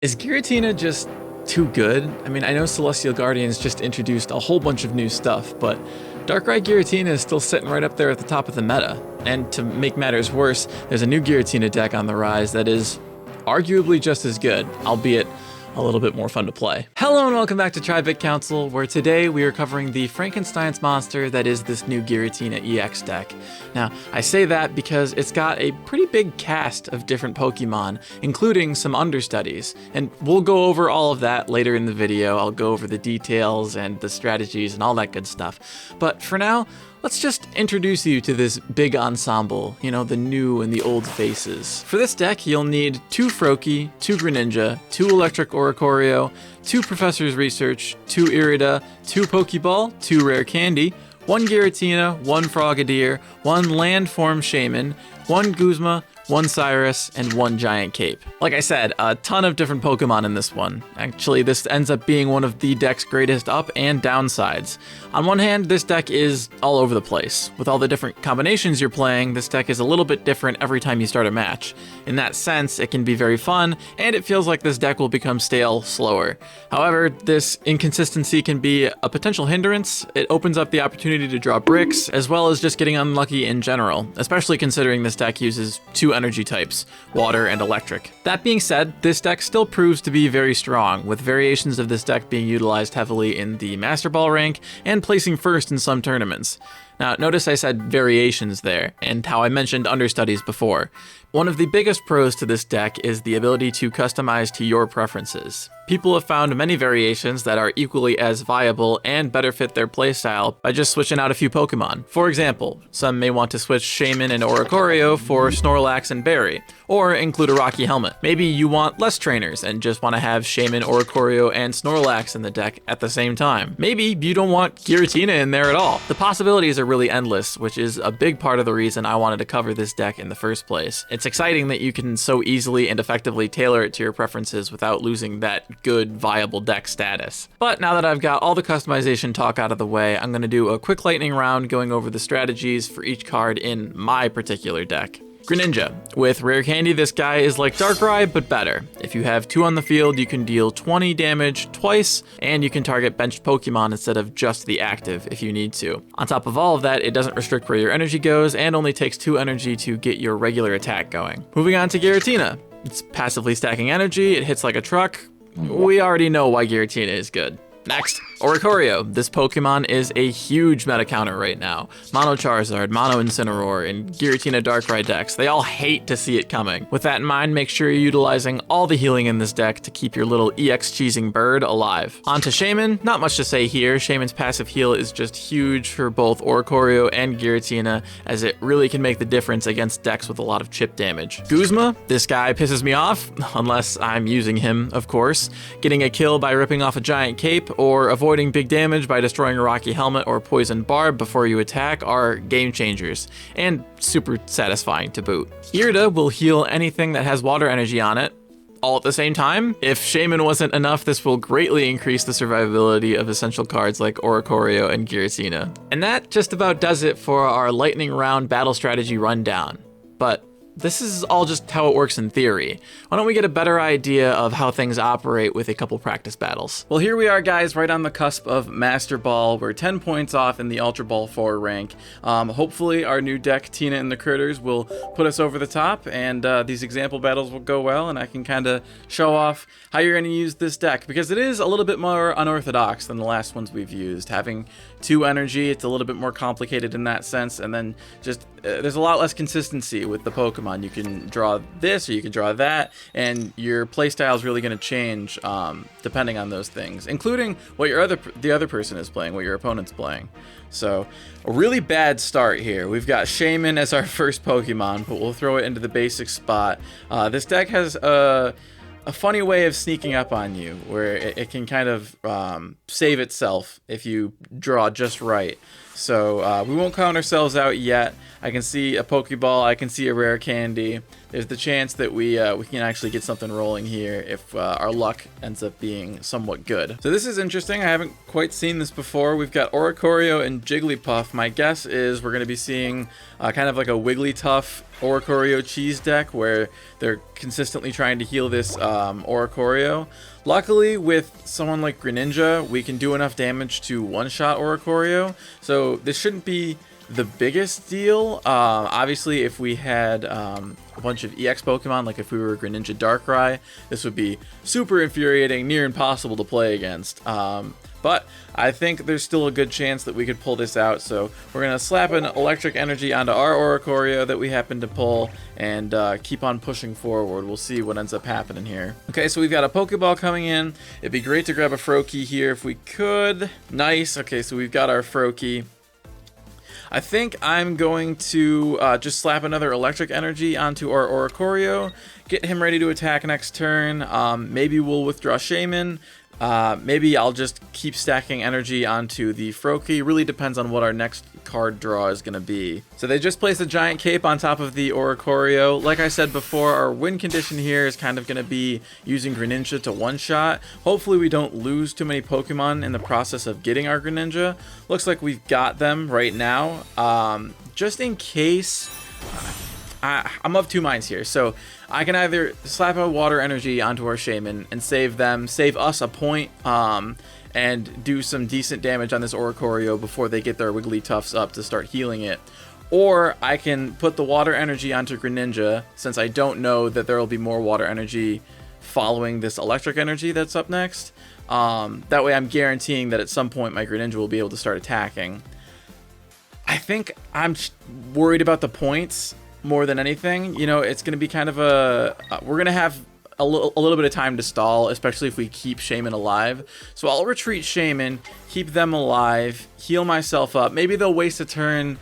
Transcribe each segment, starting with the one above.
Is Giratina just too good? I mean, I know Celestial Guardians just introduced a whole bunch of new stuff, but Darkrai Giratina is still sitting right up there at the top of the meta. And to make matters worse, there's a new Giratina deck on the rise that is arguably just as good, albeit a little bit more fun to play. Hello and welcome back to TriBit Council, where today we are covering the Frankenstein's monster that is this new Giratina EX deck. Now, I say that because it's got a pretty big cast of different Pokemon, including some understudies, and we'll go over all of that later in the video. I'll go over the details and the strategies and all that good stuff. But for now, let's just introduce you to this big ensemble, you know, the new and the old faces. For this deck, you'll need 2 Froakie, 2 Greninja, 2 Electric Oricorio, 2 Professor's Research, 2 Irida, 2 Pokeball, 2 Rare Candy, 1 Giratina, 1 Frogadier, 1 Landform Shaymin, 1 Guzma, 1 Cyrus, and 1 Giant Cape. Like I said, a ton of different Pokemon in this one. Actually, this ends up being one of the deck's greatest up and downsides. On one hand, this deck is all over the place. With all the different combinations you're playing, this deck is a little bit different every time you start a match. In that sense, it can be very fun, and it feels like this deck will become stale slower. However, this inconsistency can be a potential hindrance. It opens up the opportunity to draw bricks, as well as just getting unlucky in general, especially considering this deck uses 2 energy types, water and electric. That being said, this deck still proves to be very strong, with variations of this deck being utilized heavily in the Master Ball rank and placing first in some tournaments. Now, notice I said variations there, and how I mentioned understudies before. One of the biggest pros to this deck is the ability to customize to your preferences. People have found many variations that are equally as viable and better fit their playstyle by just switching out a few Pokemon. For example, some may want to switch Shaymin and Oricorio for Snorlax and Berry, or include a Rocky Helmet. Maybe you want less trainers and just want to have Shaymin, Oricorio, and Snorlax in the deck at the same time. Maybe you don't want Giratina in there at all. The possibilities are really endless, which is a big part of the reason I wanted to cover this deck in the first place. It's exciting that you can so easily and effectively tailor it to your preferences without losing that good, viable deck status. But now that I've got all the customization talk out of the way, I'm going to do a quick lightning round going over the strategies for each card in my particular deck. Greninja. With Rare Candy, this guy is like Darkrai, but better. If you have 2 on the field, you can deal 20 damage twice, and you can target benched Pokemon instead of just the active if you need to. On top of all of that, it doesn't restrict where your energy goes, and only takes 2 energy to get your regular attack going. Moving on to Giratina. It's passively stacking energy, it hits like a truck. We already know why Giratina is good. Next, Oricorio. This Pokemon is a huge meta counter right now. Mono Charizard, Mono Incineroar, and Giratina Darkrai decks, they all hate to see it coming. With that in mind, make sure you're utilizing all the healing in this deck to keep your little EX cheesing bird alive. On to Shaymin, not much to say here. Shaymin's passive heal is just huge for both Oricorio and Giratina, as it really can make the difference against decks with a lot of chip damage. Guzma, this guy pisses me off, unless I'm using him, of course. Getting a kill by ripping off a Giant Cape, or avoiding big damage by destroying a Rocky Helmet or Poison Barb before you attack are game changers, and super satisfying to boot. Irida will heal anything that has water energy on it, all at the same time. If Shaymin wasn't enough, this will greatly increase the survivability of essential cards like Oricorio and Giratina. And that just about does it for our lightning round battle strategy rundown. But this is all just how it works in theory. Why don't we get a better idea of how things operate with a couple practice battles? Well, here we are, guys, right on the cusp of Master Ball. We're 10 points off in the Ultra Ball 4 rank. Hopefully our new deck, Tina and the Critters, will put us over the top, and these example battles will go well, and I can kind of show off how you're going to use this deck, because it is a little bit more unorthodox than the last ones we've used. Having 2 energy, it's a little bit more complicated in that sense, and then just there's a lot less consistency with the Pokemon. You can draw this or you can draw that, and your playstyle is really going to change depending on those things, including what the other person is playing, what your opponent's playing. So a really bad start here. We've got Shaymin as our first Pokemon, but we'll throw it into the basic spot. This deck has a funny way of sneaking up on you, where it can kind of save itself if you draw just right. So we won't count ourselves out yet. I can see a Pokeball, I can see a rare candy. There's the chance that we can actually get something rolling here if our luck ends up being somewhat good. So this is interesting. I haven't quite seen this before. We've got Oricorio and Jigglypuff. My guess is we're going to be seeing kind of like a Wigglytuff Oricorio cheese deck where they're consistently trying to heal this Oricorio. Luckily, with someone like Greninja, we can do enough damage to one-shot Oricorio, so this shouldn't be the biggest deal. Obviously, if we had a bunch of EX Pokemon, like if we were Greninja Darkrai, this would be super infuriating, near impossible to play against. But I think there's still a good chance that we could pull this out, so we're going to slap an electric energy onto our Oricorio that we happen to pull, and keep on pushing forward. We'll see what ends up happening here. Okay, so we've got a Pokeball coming in. It'd be great to grab a Froakie here if we could. Nice. Okay, so we've got our Froakie. I think I'm going to just slap another electric energy onto our Oricorio, get him ready to attack next turn. Maybe we'll withdraw Shaymin. Maybe I'll just keep stacking energy onto the Froakie. Really depends on what our next card draw is going to be. So they just placed a giant cape on top of the Oricorio. Like I said before, our win condition here is kind of going to be using Greninja to one-shot. Hopefully we don't lose too many Pokemon in the process of getting our Greninja. Looks like we've got them right now. Just in case... I'm of two minds here, so I can either slap a water energy onto our Shaymin and save us a point, and do some decent damage on this Oricorio before they get their Wigglytuffs up to start healing it. Or I can put the water energy onto Greninja, since I don't know that there will be more water energy following this electric energy that's up next. That way I'm guaranteeing that at some point my Greninja will be able to start attacking. I think I'm worried about the points more than anything. You know, it's going to be kind of we're going to have a little bit of time to stall, especially if we keep Shaymin alive. So I'll retreat Shaymin, keep them alive, heal myself up. Maybe they'll waste a turn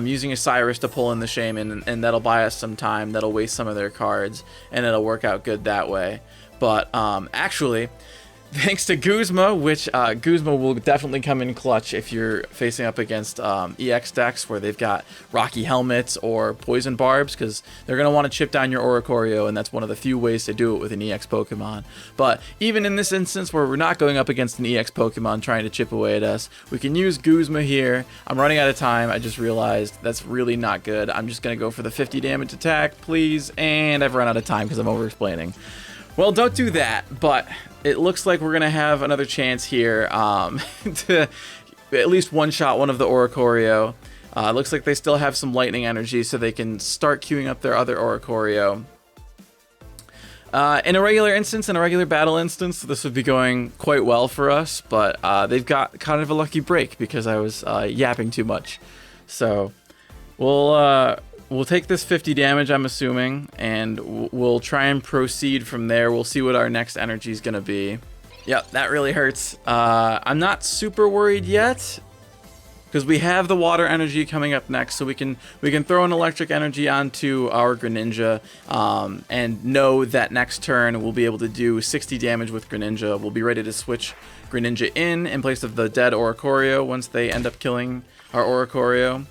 using a Cyrus to pull in the Shaymin, and that'll buy us some time. That'll waste some of their cards, and it'll work out good that way. But actually, thanks to Guzma, which Guzma will definitely come in clutch if you're facing up against EX decks where they've got Rocky Helmets or Poison Barbs, because they're going to want to chip down your Oricorio, and that's one of the few ways to do it with an EX Pokemon. But even in this instance where we're not going up against an EX Pokemon trying to chip away at us, we can use Guzma here. I'm running out of time. I just realized that's really not good. I'm just going to go for the 50 damage attack, please, and I've run out of time because I'm over-explaining. Well, don't do that, but it looks like we're going to have another chance here to at least one-shot one of the Oricorio. It looks like they still have some lightning energy, so they can start queuing up their other Oricorio. In a regular instance, in a regular battle instance, this would be going quite well for us, but they've got kind of a lucky break because I was yapping too much. So we'll take this 50 damage, I'm assuming, and we'll try and proceed from there. We'll see what our next energy is going to be. Yep, that really hurts. I'm not super worried yet, because we have the water energy coming up next, so we can throw an electric energy onto our Greninja, and know that next turn we'll be able to do 60 damage with Greninja. We'll be ready to switch Greninja in place of the dead Oricorio once they end up killing our Oricorio.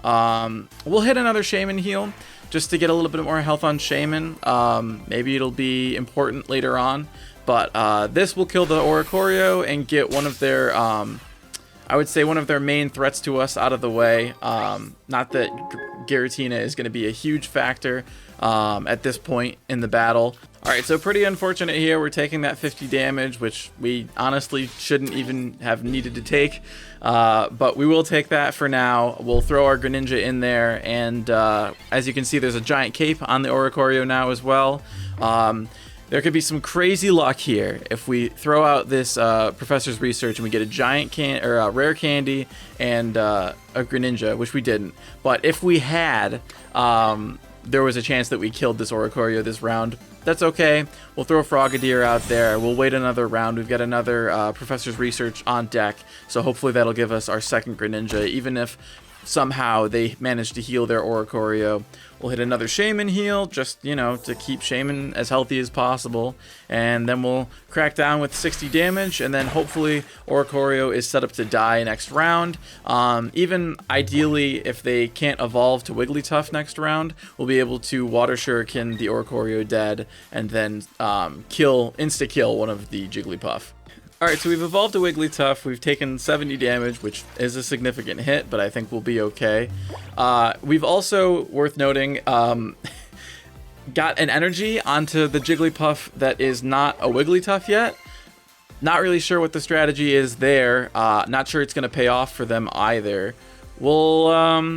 We'll hit another Shaymin heal just to get a little bit more health on Shaymin. Maybe it'll be important later on, but this will kill the Oricorio and get one of their, I would say one of their main threats to us out of the way. Not that Giratina is going to be a huge factor at this point in the battle. Alright, so pretty unfortunate here. We're taking that 50 damage, which we honestly shouldn't even have needed to take. But we will take that for now. We'll throw our Greninja in there, and as you can see, there's a giant cape on the Oricorio now as well. There could be some crazy luck here if we throw out this Professor's Research and we get a giant a rare candy and a Greninja, which we didn't. But if we had, there was a chance that we killed this Oricorio this round. That's okay. We'll throw Frogadier out there. We'll wait another round. We've got another Professor's Research on deck, so hopefully that'll give us our second Greninja, even if somehow they manage to heal their Oricorio. We'll hit another Shaymin heal, just, you know, to keep Shaymin as healthy as possible. And then we'll crack down with 60 damage, and then hopefully Oricorio is set up to die next round. Even ideally, if they can't evolve to Wigglytuff next round, we'll be able to Water Shuriken the Oricorio dead, and then insta-kill one of the Jigglypuff. Alright, so we've evolved a Wigglytuff, we've taken 70 damage, which is a significant hit, but I think we'll be okay. We've also, worth noting, got an energy onto the Jigglypuff that is not a Wigglytuff yet. Not really sure what the strategy is there, not sure it's going to pay off for them either. We'll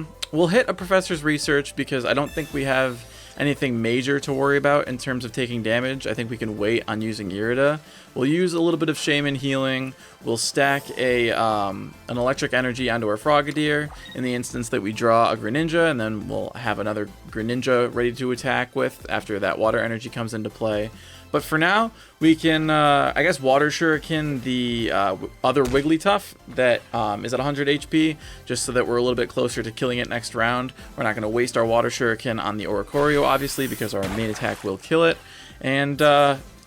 hit a Professor's Research because I don't think we have anything major to worry about in terms of taking damage. I think we can wait on using Irida. We'll use a little bit of Shaymin healing. We'll stack an electric energy onto our Frogadier in the instance that we draw a Greninja, and then we'll have another Greninja ready to attack with after that water energy comes into play. But for now, we can, I guess, Water Shuriken the other Wigglytuff that is at 100 HP, just so that we're a little bit closer to killing it next round. We're not going to waste our Water Shuriken on the Oricorio, obviously, because our main attack will kill it. And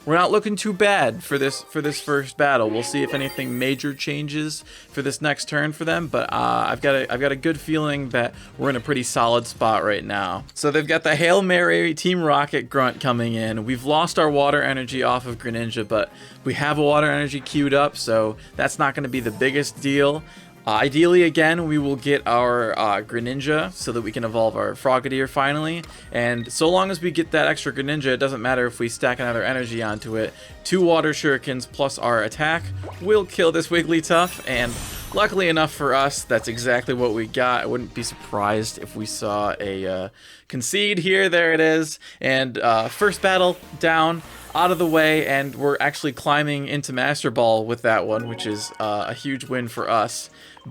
we're not looking too bad for this first battle. We'll see if anything major changes for this next turn for them, but I've got a good feeling that we're in a pretty solid spot right now. So they've got the Hail Mary Team Rocket Grunt coming in. We've lost our water energy off of Greninja, but we have a water energy queued up, so that's not going to be the biggest deal. Ideally, again, we will get our Greninja so that we can evolve our Frogadier finally. And so long as we get that extra Greninja, it doesn't matter if we stack another energy onto it. 2 Water Shurikens plus our attack will kill this Wigglytuff. And luckily enough for us, that's exactly what we got. I wouldn't be surprised if we saw a concede here. There it is. And first battle down, out of the way, and we're actually climbing into Master Ball with that one, which is a huge win for us.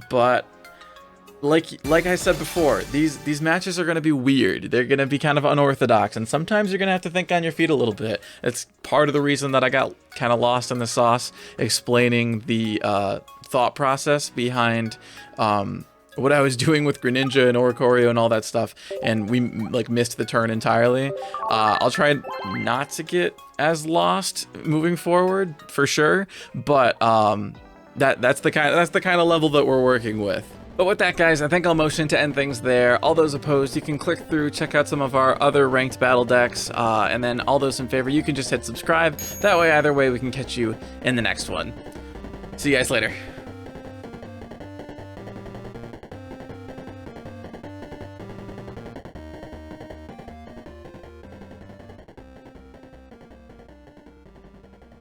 But like I said before, these matches are going to be weird. They're going to be kind of unorthodox, and sometimes you're going to have to think on your feet a little bit. It's part of the reason that I got kind of lost in the sauce explaining the thought process behind what I was doing with Greninja and Oricorio and all that stuff, and we missed the turn entirely. I'll try not to get as lost moving forward for sure, but that's the kind of level that we're working with. But with that, guys, I think I'll motion to end things there. All those opposed, you can click through, check out some of our other ranked battle decks, and then all those in favor, you can just hit subscribe. That way, either way, we can catch you in the next one. See you guys later.